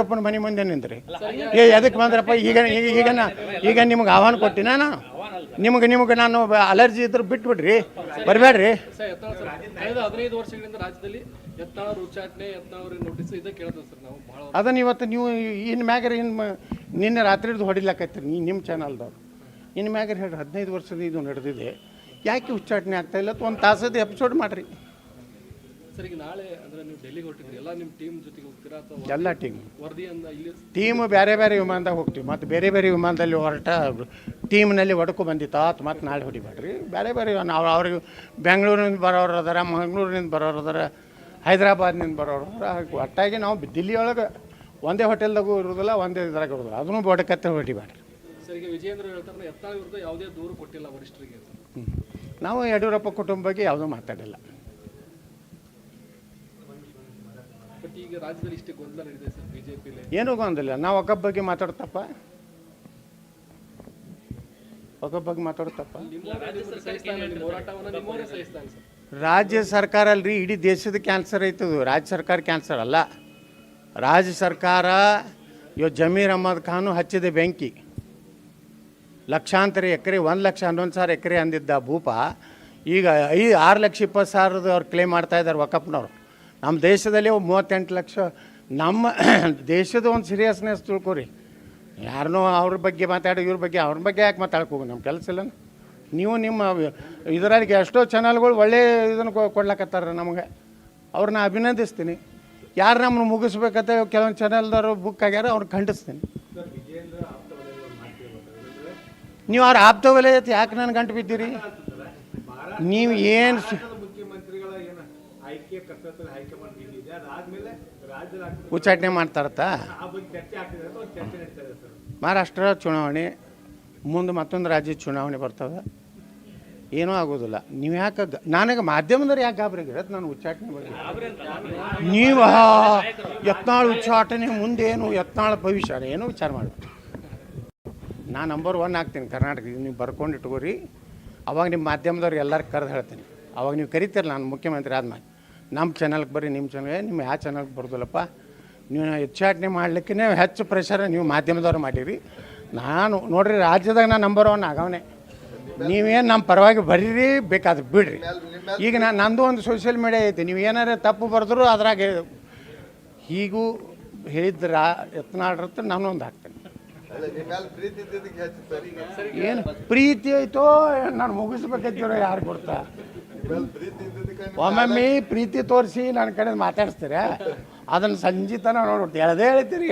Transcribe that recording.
ಅಪ್ಪನ ಮನೆ ಮುಂದೆ ನಿಂತ್ರಿ ಎದಕ್ಕೆ ಬಂದ್ರಪ್ಪ ಈಗ ನಿಮ್ಗೆ ಆಹ್ವಾನ ಕೊಟ್ಟಿನ ನಾನು ನಿಮ್ಗೆ ನಾನು ಅಲರ್ಜಿ ಇದ್ರೆ ಬಿಟ್ಬಿಡ್ರಿ ಬರಬೇಡ್ರಿ. ಕಳೆದ 15 ವರ್ಷಗಳಿಂದ ರಾಜ್ಯದಲ್ಲಿ ಯತ್ನಾಳ್ ಉಚ್ಚಾಟನೆ ಯತ್ನಾಳ್ ನೋಟಿಸ್ ಇದೆ ಕೇಳ್ತೀವಿ ಸರ್ ನಾವು ಬಹಳ. ಅದನ್ನ ಇವತ್ತು ನೀವು ಇನ್ನು ಮ್ಯಾಗರ ನಿನ್ನೆ ರಾತ್ರಿದು ಹೊಡಿಲಾಕತ್ತೀರಿ ನಿಮ್ಮ ಚಾನಲ್ದವ್ರು. ಇನ್ನು ಮ್ಯಾಗರ ಹೇಳಿ 15 ವರ್ಷದ ಇದು ನಡೆದಿದೆ, ಯಾಕೆ ಉಚ್ಚಾಟನೆ ಆಗ್ತಾ ಇಲ್ಲ? ಒಂದು ತಾಸದ ಎಪಿಸೋಡ್ ಮಾಡಿರಿ ಸರ್. ಈಗ ನಾಳೆ ಅಂದರೆ ನೀವು ಡೆಲ್ಲಿಗೆ ಹೊರಟಿದ್ರಿ, ಎಲ್ಲ ನಿಮ್ಮ ಟೀಮ್ ಜೊತೆಗೆ ಹೋಗ್ತೀರಾ ಅಥವಾ ಎಲ್ಲ ಟೀಮ್ ವರದಿಯಿಂದ ಇಲ್ಲಿ ಟೀಮ್ ಬೇರೆ ಬೇರೆ ವಿಮಾನದಾಗ ಹೋಗ್ತೀವಿ. ಮತ್ತು ಬೇರೆ ಬೇರೆ ವಿಮಾನದಲ್ಲಿ ಹೊರಟ ಟೀಮ್ನಲ್ಲಿ ಹೊಡ್ಕೊ ಬಂದಿತ್ತು ಮತ್ತು ನಾಳೆ ಹೊಡಿಬೇಡ್ರಿ. ಬೇರೆ ಬೇರೆ ನಾವು ಅವ್ರಿಗೆ ಬೆಂಗಳೂರಿನಿಂದ ಬರೋರು ಅದಾರ, ಮಂಗಳೂರಿನಿಂದ ಬರೋರು ಅದಾರ, ಹೈದರಾಬಾದ್ನಿಂದ ಬರೋರು ಅದಾರ. ಒಟ್ಟಾಗಿ ನಾವು ದಿಲ್ಲಿಯೊಳಗೆ ಒಂದೇ ಹೋಟೆಲ್ದಾಗೂ ಇರೋದಿಲ್ಲ, ಒಂದೇ ಇದ್ರಾಗ ಇರೋದಿಲ್ಲ. ಅದನ್ನು ಬಡಕತ್ತೆ ಹೊಡಿಬೇಡ್ರಿ. ಸರ್ ಈಗ ವಿಜಯೇಂದ್ರ ಹೇಳ್ತಾರೆ ಯತ್ನಾಳ್ ವಿರುದ್ಧ ಯಾವುದೇ ದೂರು ಕೊಟ್ಟಿಲ್ಲ ವರಿಷ್ಠರಿಗೆ. ನಾವು ಯಡಿಯೂರಪ್ಪ ಕುಟುಂಬ ಬಗ್ಗೆ ಯಾವುದೂ ಮಾತಾಡಿಲ್ಲ. ಬಟ್ ಈಗ ರಾಜ್ಯದಲ್ಲಿ ಇಷ್ಟೇ ಗೊಂದಲ ನಡೆದಿದೆ ಸರ್ ಬಿಜೆಪಿಲಿ. ಏನೂ ಗೊಂದಲ. ನಾವು ಒಗ್ಗಪ್ಪ ಬಗ್ಗೆ ಮಾತಾಡ್ತಪ್ಪ, ಒಗ್ಗಪ್ಪ ಬಗ್ಗೆ ಮಾತಾಡ್ತಪ್ಪ. ರಾಜ್ಯ ಸರ್ಕಾರ ಅಲ್ರಿ, ಇಡೀ ದೇಶದ ಕ್ಯಾನ್ಸರ್ ಐತದು. ರಾಜ್ಯ ಸರ್ಕಾರ ಕ್ಯಾನ್ಸರ್ ಅಲ್ಲ. ರಾಜ್ಯ ಸರ್ಕಾರ ಇವತ್ತು ಜಮೀರ್ ಅಹಮದ್ ಖಾನು ಹಚ್ಚಿದೆ ಬೆಂಕಿ. ಲಕ್ಷಾಂತರ ಎಕರೆ, 1,11,000 ಎಕರೆ ಅಂದಿದ್ದ ಭೂಪ ಈಗ 6,20,000 ಅವ್ರು ಕ್ಲೇಮ್ ಮಾಡ್ತಾಯಿದ್ದಾರೆ ವಕಫ್ನವ್ರು. ನಮ್ಮ ದೇಶದಲ್ಲಿ 38 ಲಕ್ಷ. ನಮ್ಮ ದೇಶದ ಒಂದು ಸೀರಿಯಸ್ನೆಸ್ ತಿಳ್ಕೊರಿ. ಯಾರನ್ನೋ ಅವ್ರ ಬಗ್ಗೆ ಮಾತಾಡಿ ಇವ್ರ ಬಗ್ಗೆ ಅವ್ರ ಬಗ್ಗೆ ಯಾಕೆ ಮಾತಾಡ್ಕೋಗಿ ನಮ್ಮ ಕೆಲಸ ಇಲ್ಲ. ನೀವು ನಿಮ್ಮ ಇದರಲ್ಲಿ ಎಷ್ಟೋ ಚಾನಲ್ಗಳು ಒಳ್ಳೆ ಇದನ್ನು ಕೊಡ್ಲಕತ್ತಾರ ನಮಗೆ, ಅವ್ರನ್ನ ಅಭಿನಂದಿಸ್ತೀನಿ. ಯಾರು ನಮ್ಮನ್ನು ಮುಗಿಸ್ಬೇಕಂತ ಕೆಲವೊಂದು ಚಾನಲ್ದವರು ಬುಕ್ ಆಗ್ಯಾರ, ಅವ್ರಿಗೆ ಖಂಡಿಸ್ತೀನಿ. ನೀವು ಅವ್ರು ಆಪ್ತ ವಲಯ ಯಾಕೆ ನಾನು ಗಂಟು ಬಿದ್ದೀರಿ? ನೀವು ಏನು ಉಚ್ಚಾಟನೆ ಮಾಡ್ತಾರತ್ತ? ಮಹಾರಾಷ್ಟ್ರ ಚುನಾವಣೆ ಮುಂದೆ ಮತ್ತೊಂದು ರಾಜ್ಯದ ಚುನಾವಣೆ ಬರ್ತದೆ, ಏನೂ ಆಗೋದಿಲ್ಲ. ನೀವು ಯಾಕೆ ನನಗೆ ಮಾಧ್ಯಮದವ್ರು ಯಾಕೆ ಗಾಬರಿಗಿರತ್ತೆ ನಾನು ಉಚ್ಚಾಟನೆ ಬಗ್ಗೆ? ನೀವು ಯತ್ನಾಳ್ ಉಚ್ಚಾಟನೆ ಮುಂದೇನು ಯತ್ನಾಳ್ ಭವಿಷ್ಯ ಏನೂ ವಿಚಾರ ಮಾಡಬೇಕು. ನಾನು ನಂಬರ್ 1 ಆಗ್ತೀನಿ ಕರ್ನಾಟಕಕ್ಕೆ. ನೀವು ಬರ್ಕೊಂಡು ಇಟ್ಕೋರಿ. ಅವಾಗ ನಿಮ್ಮ ಮಾಧ್ಯಮದವ್ರು ಎಲ್ಲರೂ ಕರೆದು ಹೇಳ್ತೀನಿ. ಅವಾಗ ನೀವು ಕರಿತೀರಲ್ಲ, ನಾನು ಮುಖ್ಯಮಂತ್ರಿ ಆದ್ಮೇಲೆ ನಮ್ಮ ಚಾನಲ್ಗೆ ಬರ್ರಿ. ನಿಮ್ಮ ಚಾನಲ್ಗೆ ನಿಮ್ಮ ಯಾವ ಚಾನಲ್ಗೆ ಬರೋದಿಲ್ಲಪ್ಪ. ನೀವು ಉಚ್ಚಾಟನೆ ಮಾಡಲಿಕ್ಕೆ ಹೆಚ್ಚು ಪ್ರೆಷರ್ ನೀವು ಮಾಧ್ಯಮದವ್ರು ಮಾಡಿರಿ. ನಾನು ನೋಡಿರಿ ರಾಜ್ಯದಾಗ ನಾನು ನಂಬರ್ 1 ಆಗವನೇ. ನೀವೇನು ನಮ್ಮ ಪರವಾಗಿ ಬರೀರಿ, ಬೇಕಾದ್ರೆ ಬಿಡ್ರಿ. ಈಗ ನಂದು ಒಂದು ಸೋಷಿಯಲ್ ಮೀಡಿಯಾ ಐತಿ. ನೀವು ಏನಾರು ತಪ್ಪು ಬರೆದ್ರು ಅದ್ರಾಗ ಹೀಗೂ ಹೇಳಿದ್ರ ಯತ್ನಾಳ್ರತ್ರ ನಾನು ಒಂದು ಹಾಕ್ತೇನೆ. ಏನು ಪ್ರೀತಿ ಐತೋ ನಾನು ಮುಗಿಸ್ಬೇಕೈತಿರೋ ಯಾರು ಕೊಡ್ತಾ? ಒಮ್ಮೊಮ್ಮೆ ಪ್ರೀತಿ ತೋರಿಸಿ ನನ್ನ ಕಡೆ ಮಾತಾಡಿಸ್ತೀರ, ಅದನ್ನು ಸಂಜೆ ತನಕ ನೋಡ್ಬಿಟ್ಟು ಎಳ್ದೇ ಹೇಳ್ತೀರಿ.